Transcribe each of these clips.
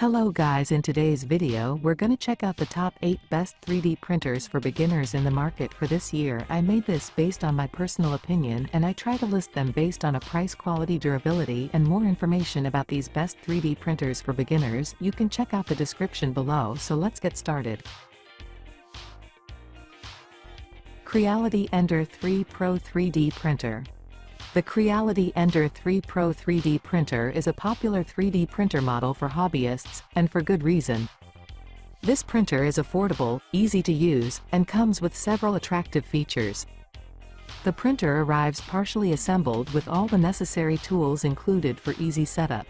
Hello guys, in today's video we're gonna check out the top 8 best 3D printers for beginners in the market for this year. I made this based on my personal opinion and I try to list them based on a price, quality, durability, and more information about these best 3D printers for beginners. You can check out the description below, so let's get started. Creality Ender 3 Pro 3D Printer. The Creality Ender 3 Pro 3D printer is a popular 3D printer model for hobbyists, and for good reason. This printer is affordable, easy to use, and comes with several attractive features. The printer arrives partially assembled with all the necessary tools included for easy setup.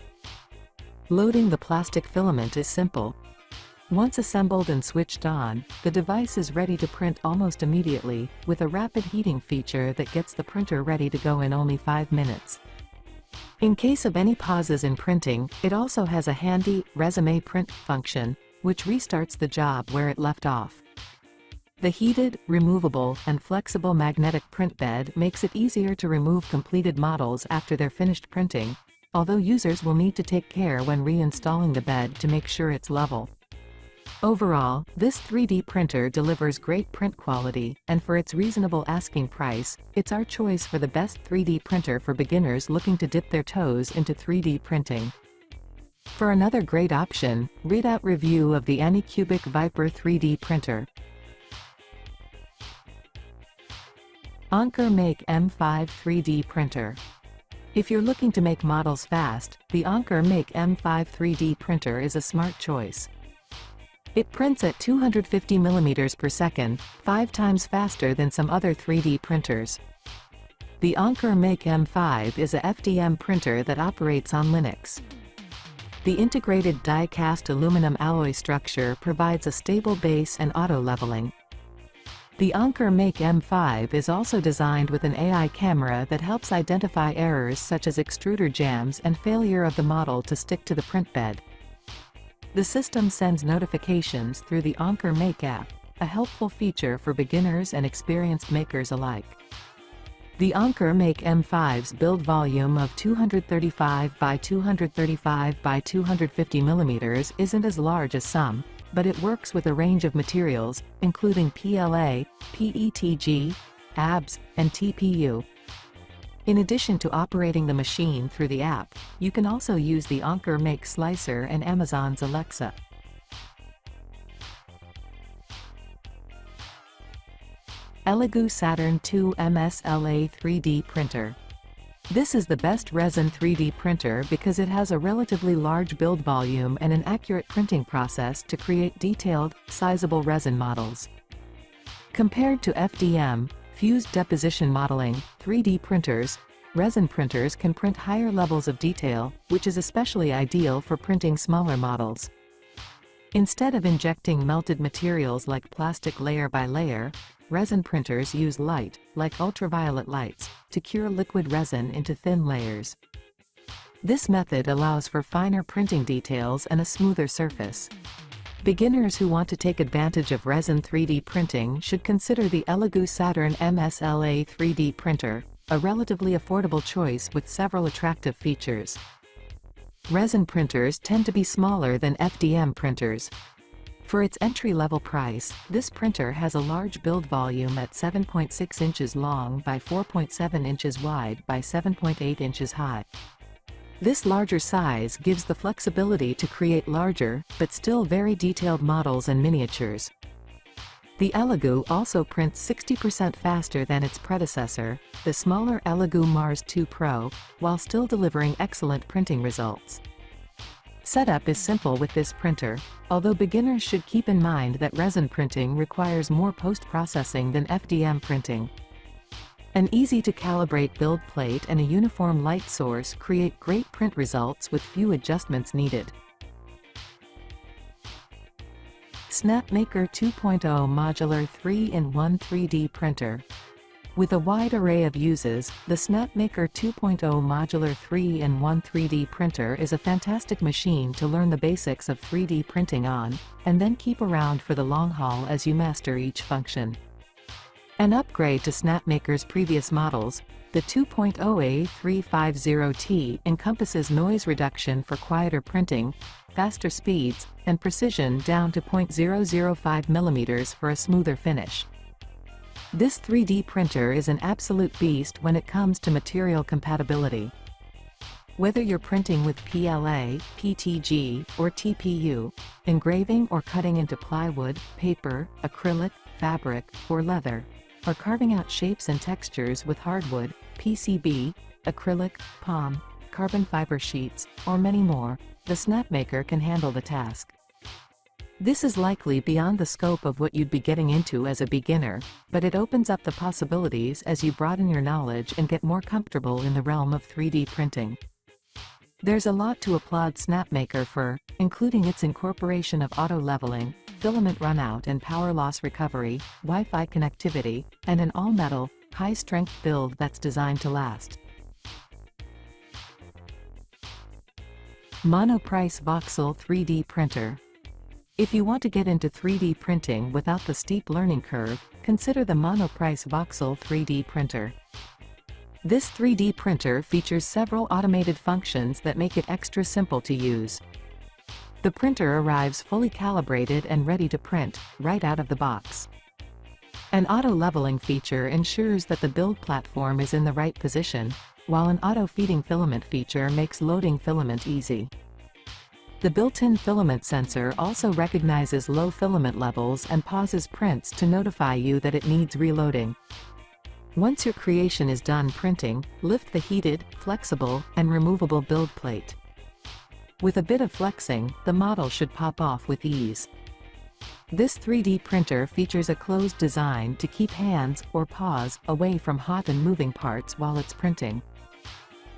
Loading the plastic filament is simple. Once assembled and switched on, the device is ready to print almost immediately, with a rapid heating feature that gets the printer ready to go in only 5 minutes. In case of any pauses in printing, it also has a handy resume print function, which restarts the job where it left off. The heated, removable, and flexible magnetic print bed makes it easier to remove completed models after they're finished printing, although users will need to take care when reinstalling the bed to make sure it's level. Overall, this 3D printer delivers great print quality, and for its reasonable asking price, it's our choice for the best 3D printer for beginners looking to dip their toes into 3D printing. For another great option, read out review of the Anycubic Viper 3D printer. AnkerMake M5 3D printer. If you're looking to make models fast, the AnkerMake M5 3D printer is a smart choice. It prints at 250 mm per second, 5 times faster than some other 3D printers. The AnkerMake M5 is a FDM printer that operates on Linux. The integrated die-cast aluminum alloy structure provides a stable base and auto-leveling. The AnkerMake M5 is also designed with an AI camera that helps identify errors such as extruder jams and failure of the model to stick to the print bed. The system sends notifications through the AnkerMake app, a helpful feature for beginners and experienced makers alike. The AnkerMake M5's build volume of 235 by 235 by 250 mm isn't as large as some, but it works with a range of materials, including PLA, PETG, ABS, and TPU. In addition to operating the machine through the app, you can also use the AnkerMake Slicer and Amazon's Alexa. ELEGOO Saturn 2 MSLA 3D printer. This is the best resin 3D printer because it has a relatively large build volume and an accurate printing process to create detailed, sizable resin models. Compared to FDM, fused deposition modeling, 3D printers, resin printers can print higher levels of detail, which is especially ideal for printing smaller models. Instead of injecting melted materials like plastic layer by layer, resin printers use light, like ultraviolet lights, to cure liquid resin into thin layers. This method allows for finer printing details and a smoother surface. Beginners who want to take advantage of resin 3D printing should consider the ELEGOO Saturn MSLA 3D printer, a relatively affordable choice with several attractive features. Resin printers tend to be smaller than FDM printers. For its entry-level price, this printer has a large build volume at 7.6 inches long by 4.7 inches wide by 7.8 inches high. This larger size gives the flexibility to create larger, but still very detailed models and miniatures. The ELEGOO also prints 60% faster than its predecessor, the smaller ELEGOO Mars 2 Pro, while still delivering excellent printing results. Setup is simple with this printer, although beginners should keep in mind that resin printing requires more post-processing than FDM printing. An easy-to-calibrate build plate and a uniform light source create great print results with few adjustments needed. Snapmaker 2.0 Modular 3-in-1 3D Printer. With a wide array of uses, the Snapmaker 2.0 Modular 3-in-1 3D printer is a fantastic machine to learn the basics of 3D printing on, and then keep around for the long haul as you master each function. An upgrade to Snapmaker's previous models, the 2.0A350T encompasses noise reduction for quieter printing, faster speeds, and precision down to 0.005 mm for a smoother finish. This 3D printer is an absolute beast when it comes to material compatibility. Whether you're printing with PLA, PTG, or TPU, engraving or cutting into plywood, paper, acrylic, fabric, or leather, or carving out shapes and textures with hardwood, PCB, acrylic, POM, carbon fiber sheets, or many more, the Snapmaker can handle the task. This is likely beyond the scope of what you'd be getting into as a beginner, but it opens up the possibilities as you broaden your knowledge and get more comfortable in the realm of 3D printing. There's a lot to applaud Snapmaker for, including its incorporation of auto-leveling, filament runout and power loss recovery, Wi-Fi connectivity, and an all-metal, high-strength build that's designed to last. Monoprice Voxel 3D Printer. If you want to get into 3D printing without the steep learning curve, consider the Monoprice Voxel 3D Printer. This 3D printer features several automated functions that make it extra simple to use. The printer arrives fully calibrated and ready to print, right out of the box. An auto-leveling feature ensures that the build platform is in the right position, while an auto-feeding filament feature makes loading filament easy. The built-in filament sensor also recognizes low filament levels and pauses prints to notify you that it needs reloading. Once your creation is done printing, lift the heated, flexible, and removable build plate. With a bit of flexing, the model should pop off with ease. This 3D printer features a closed design to keep hands, or paws, away from hot and moving parts while it's printing.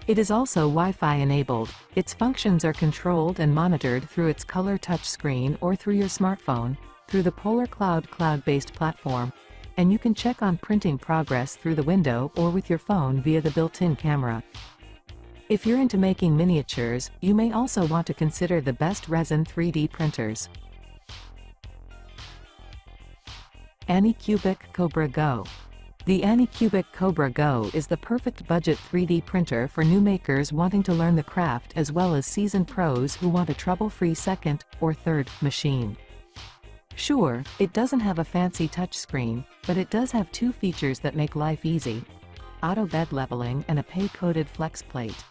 It is also Wi-Fi enabled. Its functions are controlled and monitored through its color touchscreen or through your smartphone, through the Polar Cloud cloud-based platform, and you can check on printing progress through the window or with your phone via the built-in camera. If you're into making miniatures, you may also want to consider the best resin 3D printers. Anycubic Kobra Go. The Anycubic Kobra Go is the perfect budget 3D printer for new makers wanting to learn the craft as well as seasoned pros who want a trouble-free second, or third, machine. Sure, it doesn't have a fancy touchscreen, but it does have two features that make life easy: auto bed leveling and a pay-coated flex plate.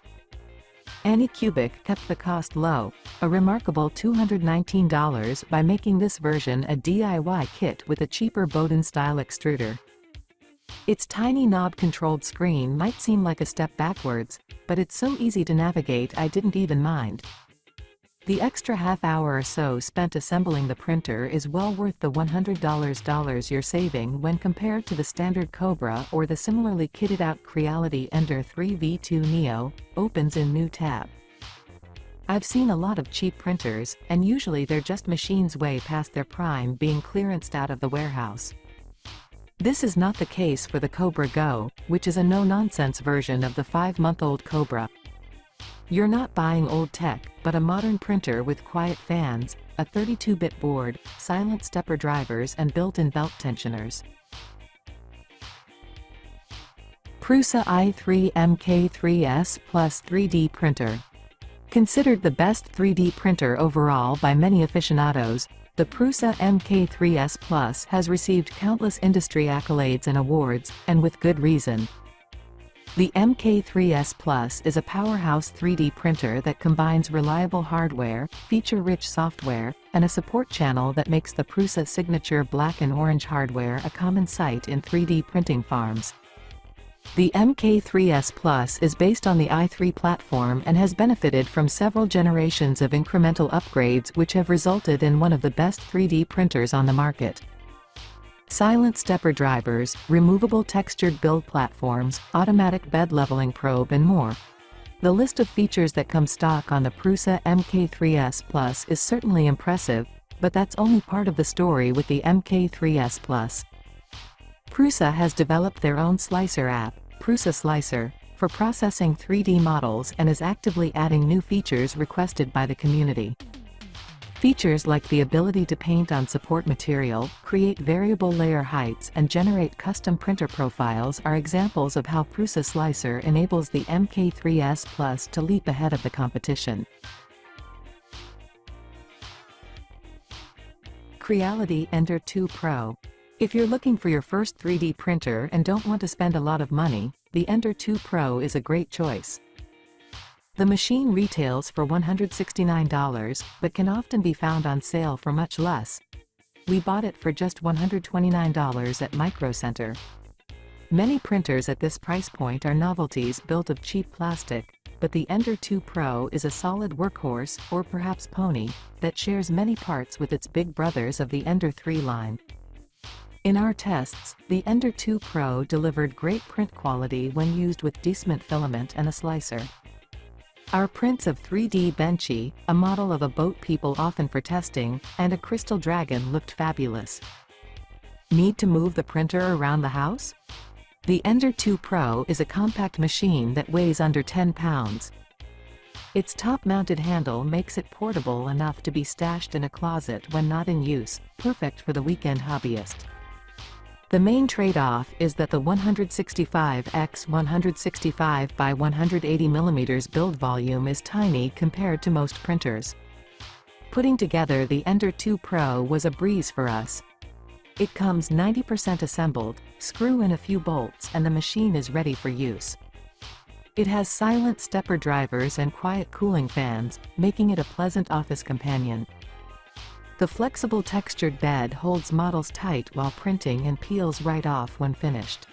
Anycubic kept the cost low, a remarkable $219, by making this version a DIY kit with a cheaper Bowden-style extruder. Its tiny knob-controlled screen might seem like a step backwards, but it's so easy to navigate I didn't even mind. The extra half hour or so spent assembling the printer is well worth the $100 you're saving when compared to the standard Kobra or the similarly kitted out Creality Ender 3 V2 Neo, opens in new tab. I've seen a lot of cheap printers, and usually they're just machines way past their prime being clearanced out of the warehouse. This is not the case for the Kobra Go, which is a no-nonsense version of the 5-month-old Kobra. You're not buying old tech, but a modern printer with quiet fans, a 32-bit board, silent stepper drivers and built-in belt tensioners. Prusa i3 MK3S Plus 3D Printer. Considered the best 3D printer overall by many aficionados, the Prusa MK3S Plus has received countless industry accolades and awards, and with good reason. The MK3S Plus is a powerhouse 3D printer that combines reliable hardware, feature-rich software, and a support channel that makes the Prusa signature black and orange hardware a common sight in 3D printing farms. The MK3S Plus is based on the i3 platform and has benefited from several generations of incremental upgrades which have resulted in one of the best 3D printers on the market. Silent stepper drivers, removable textured build platforms, automatic bed leveling probe and more. The list of features that come stock on the Prusa MK3S Plus is certainly impressive, but that's only part of the story with the MK3S Plus. Prusa has developed their own slicer app, Prusa Slicer, for processing 3D models and is actively adding new features requested by the community. Features like the ability to paint on support material, create variable layer heights and generate custom printer profiles are examples of how Prusa Slicer enables the MK3S Plus to leap ahead of the competition. Creality Ender 2 Pro. If you're looking for your first 3D printer and don't want to spend a lot of money, the Ender 2 Pro is a great choice. The machine retails for $169, but can often be found on sale for much less. We bought it for just $129 at Micro Center. Many printers at this price point are novelties built of cheap plastic, but the Ender 2 Pro is a solid workhorse, or perhaps pony, that shares many parts with its big brothers of the Ender 3 line. In our tests, the Ender 2 Pro delivered great print quality when used with decent filament and a slicer. Our prints of 3D Benchy, a model of a boat people often for testing, and a crystal dragon looked fabulous. Need to move the printer around the house? The Ender 2 Pro is a compact machine that weighs under 10 pounds. Its top-mounted handle makes it portable enough to be stashed in a closet when not in use, perfect for the weekend hobbyist. The main trade-off is that the 165 x 165 by 180 mm build volume is tiny compared to most printers. Putting together the Ender 2 Pro was a breeze for us. It comes 90% assembled, screw in a few bolts and the machine is ready for use. It has silent stepper drivers and quiet cooling fans, making it a pleasant office companion. The flexible textured bed holds models tight while printing and peels right off when finished.